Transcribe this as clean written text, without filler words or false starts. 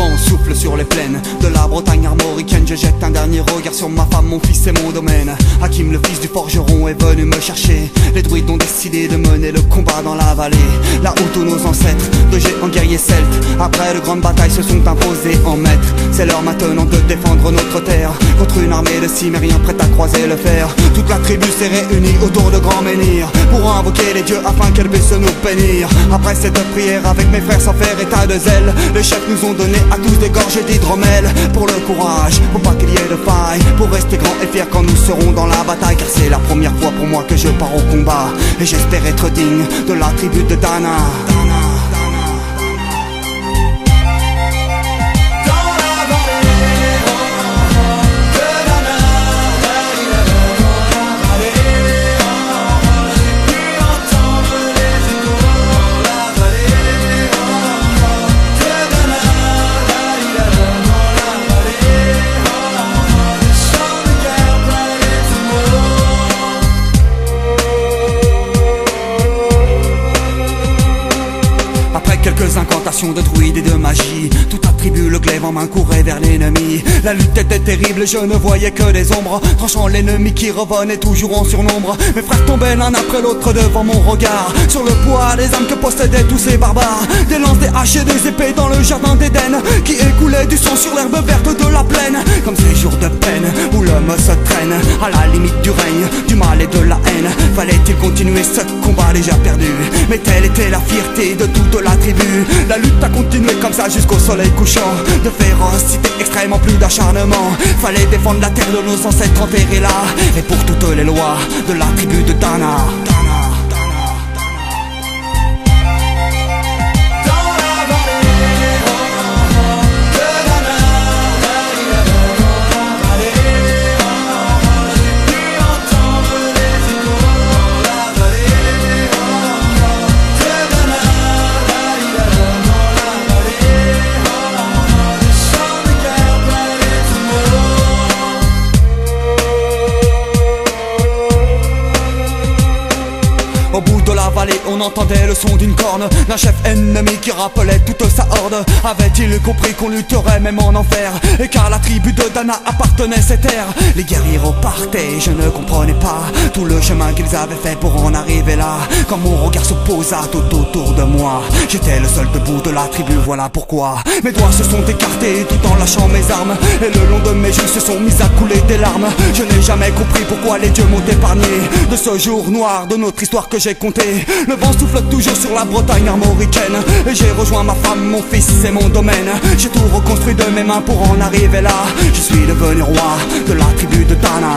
vent souffle sur les plaines de la Bretagne armoricaine. Je jette un dernier regard sur ma femme, mon fils et mon domaine. Hakim, le fils du forgeron, est venu me chercher. Les druides ont décidé de mener le combat dans la vallée, là où tous nos ancêtres, de géants guerriers celtes, après de grandes batailles, se sont imposés en maîtres. C'est l'heure maintenant de défendre notre terre contre une armée de cimériens prête à croiser le fer. Toute la tribu s'est réunie autour de grands menhirs pour invoquer les dieux afin qu'elle puisse nous bénir. Après cette prière avec mes frères sans faire état de zèle, les chefs nous ont donné à tous des gorgées d'hydromel. Pour le courage, pour pas qu'il y ait de faille, pour rester grand et fier quand nous serons dans la bataille. Car c'est la première fois pour moi que je pars au combat, et j'espère être digne de la tribu de Dana. Quelques incantations de druides et de magie, toute la tribu, le glaive en main, courait vers l'ennemi. La lutte était terrible, je ne voyais que des ombres, tranchant l'ennemi qui revenait toujours en surnombre. Mes frères tombaient l'un après l'autre devant mon regard, sur le poids des âmes que possédaient tous ces barbares. Des lances, des haches et des épées dans le jardin d'Éden, qui écoulait du sang sur l'herbe verte de la plaine. Comme ces jours de peine où l'homme se traîne à la limite du règne, du mal et de la haine. Fallait-il continuer ce combat déjà perdu? Mais telle était la fierté de toute la tribu. La lutte a continué comme ça jusqu'au soleil couchant. De férocité extrême en plus d'acharnement, fallait défendre la terre de nos ancêtres enterrés là, et pour toutes les lois de la tribu de Dana. Au bout de la vallée, on entendait le son d'une corne, d'un chef ennemi qui rappelait toute sa horde. Avait-il compris qu'on lutterait même en enfer, et car la tribu de Dana appartenait ces terres? Les guerriers repartaient, je ne comprenais pas tout le chemin qu'ils avaient fait pour en arriver là. Quand mon regard se posa tout autour de moi, j'étais le seul debout de la tribu, voilà pourquoi mes doigts se sont écartés tout en lâchant mes armes, et le long de mes joues se sont mis à couler des larmes. Je n'ai jamais compris pourquoi les dieux m'ont épargné de ce jour noir de notre histoire que j'ai compté. Le vent souffle toujours sur la Bretagne armoricaine, et j'ai rejoint ma femme, mon fils et mon domaine. J'ai tout reconstruit de mes mains pour en arriver là. Je suis devenu roi de la tribu de Dana.